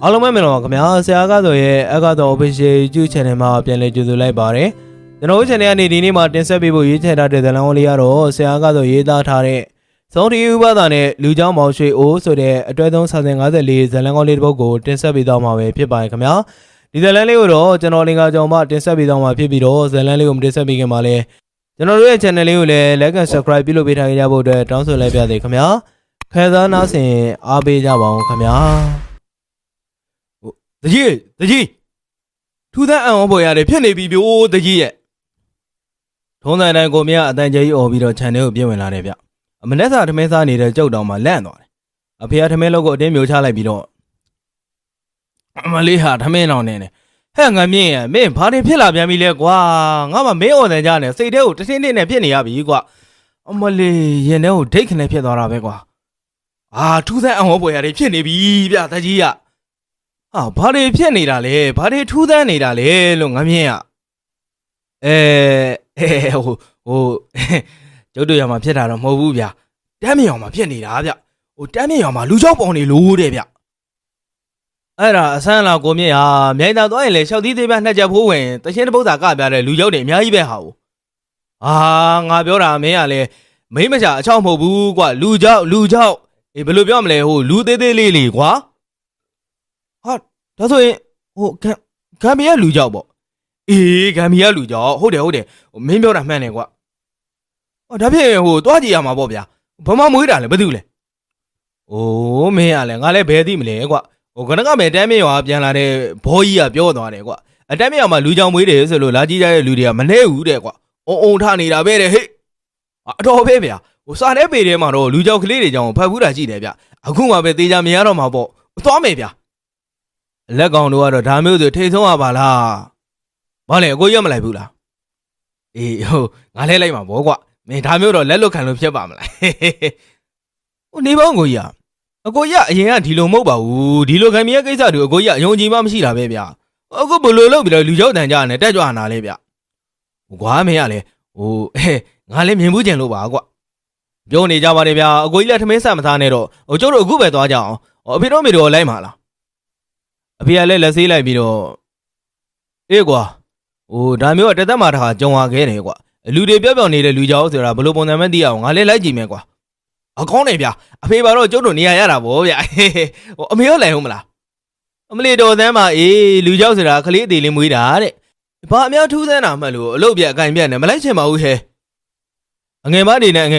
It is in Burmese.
အားလုံးပဲမင်္ဂလာပါခင်ဗျာဆရာကတော့ရဲ့အကတော့ official YouTube channel မှာပြန်လည်ကြိုဆိုလိုက်ပါတယ်ကျွန်တော်တို့ channel ကနေဒီနေ့မှာတင်ဆက်ပေးဖို့ရေးချထားတဲ့ဇာတ်လမ်းလေးကတော့ဆရာကတော့ရေးသားထားတဲ့သုံးတီဥပဒါနဲ့လူเจ้าမောင်ရွှေအိုးဆိုတဲ့အတွဲသုံးစာစဉ်54ဇာတ်လမ်းကောင်းလေးတစ်ပုဒ်ကိုတင်ဆက်ပေးသွားမှာပဲဖြစ်ပါတယ်ခင်ဗျာဒီဇာတ်လမ်းလေးကိုတော့ကျွန်တော်လင်္ကာကြောင်မှတင်ဆက်ပေးသွားမှာဖြစ်ပြီးတော့ဇာတ်လမ်းလေးကိုမတင်ဆက်ပေးခင်မှာလဲကျွန်တော်တို့ရဲ့ channel လေးကိုလည်း like and subscribe ပြုလုပ်ပေးထားကြဖို့အတွက်တောင်းဆိုလိုက်ပါသေးခင်ဗျာခဲစားနားဆင်အားပေးကြပါအောင်ခင်ဗျာတကြီးထူးတဲ့အံ့ဩဖွယ်ရတယ်ဖြစ်နေပြီပြိုးတကြီးရဲ့ထုံးစံတိုင်းကိုမြအတန်ကြီးអော်ပြီးတော့ channel ကိုပြင်ဝင်လာတယ်ဗျအမနဲ့စာထမင်းစားနေတဲ့ကြောက်တောင်မှလန့်သွားတယ်အဖေကထမင်းလောက်ကိုအတင်းမျိုးချလိုက်ပြီးတော့အမလေးဟာထမင်းလောင်နေတယ်ဟဲ့ငါမြင့်ရမင်းဘာတွေဖြစ်လာပြန်ပြီလဲကွာငါမှမင်းអော်တယ်ကြနေစိတ်ထဲကိုတထင်းထင်းနဲ့ဖြစ်နေရပြီကွာအမလေးရင်ထဲကိုဒိတ်ခနဲ့ဖြစ်သွားတာပဲကွာထူးတဲ့အံ့ဩဖွယ်ရတယ်ဖြစ်နေပြီဗျတကြီးကဘာတွေဖြစ်နေတာလဲဘာတွေထူးသန်းနေတာလဲလို့ငါမြင်ရဟိုကျုပ်တို့ရမှာဖြစ်တာတော့မဟုတ်ဘူးဗျတမ်းမြောင်မှာဖြစ်နေတာဗျတမ်းမြောင်မှာလူချောက်ပေါင်နေလို့တဲ့ဗျအဲ့ဒါအဆန်းလာကိုမြင့်ဟာမြိုင်သာသွားရင်လေလျှောက်သီးသေးပြနှစ်ချက်ဖိုးဝင်တချင်းတစ်ပုဒ်သာကပြတဲ့လူချောက်တွေအများကြီးပဲဟာငါပြောတာမင်းကလေမိမချာအချောက်မဟုတ်ဘူးကွာလူချောက်ဘယ်လိုပြောမလဲဟိုလူသေးသေးလေးကွာဒါဆိုရင်ဂမ်ဘီယာလူကြောက်ပေါ့ဂမ်ဘီယာလူကြောက်ဟုတ်တယ်မင်းပြောတာမှန်တယ်ကွာဒါဖြင့်သွားကြည့်ရမှာပေါ့ဗျာဘာမှမွေးတာလဲဘာတူလဲမင်းကလည်းငါလည်းဘယ်သိမလဲကွာခဏကမဲ့တမ်းမြေရွာပြန်လာတဲ့ဘောကြီးကပြောသွားတယ်ကွာအတမ်းမြေရွာမှာလူကြောင်မွေးတယ်ဆိုလို့လာကြည့်ကြတဲ့လူတွေကမနေဘူးတဲ့ကွာအုံထနေတာပဲတဲ့ဟေ့အတော်ပဲဗျာစာတဲ့ပေထဲမှာတော့လူကြောက်ကလေးတွေကြောင်ဖတ်ဘူးတာကြည့်တယ်ဗျအခုမှပဲတေးကြမရတော့မှာပေါ့သွားမယ်ဗျာလက်ကောင်တို့ကတော့ဒါမျိုးဆိုထိတ်ဆုံးရပါလားဘာလဲအကိုရမလိုက်ဘူးလားငါလဲလိုက်မှာဗောကွာမင်းဒါမျိုးတော့လက်လွတ်ခံလို့ဖြစ်ပါမလားနေပေါင်းကိုကြီးအကိုကြီးအရင်ကဒီလိုမဟုတ်ပါဘူးဒီလိုခံမရကိစ္စတွေအကိုကြီးအယုံကြည်မှမရှိတာပဲဗျအခုဘလို့လုပ်ပြီးတော့လူကြောက်တန်ကြနဲ့တက်ကြွနာလဲဗျကွာမင်းကလေငါလည်းမြင်မှုကျင်လို့ပါကွာပြောနေကြပါတယ်ဗျအကိုကြီးလည်းထမင်းဆက်မသားနဲ့တော့ကျုပ်တို့အခုပဲသွားကြအောင်အဖေတို့မေတို့လိုက်မှာလားအဖေကလည်းလက်ဆေးလိုက်ပြီးတော့ကွာဒါမျိုးကတသက်မှာတခါကြုံရခဲ့တယ်ကွာလူတွေပြောနေတဲ့လူကြောက်ဆိုတာဘလို့ပုံစံမှသိအောင်ငါလည်းလိုက်ကြည့်မယ်ကွာအကောင်းတယ်ဗျအဖေပါတော့ကျုပ်တို့နေရတာဗောဗျအမေရောလိုက်ဟုတ်မလားအမလေးတော်သမ်းပါလူကြောက်ဆိုတာခလေးအသေးလေးမွေးတာတဲ့ဘာအများထူးဆန်းတာမှတ်လို့အလုပ်ပြအကင်ပြနဲ့မလိုက်ချင်ပါဘူးဟဲအငယ်မနေနဲ့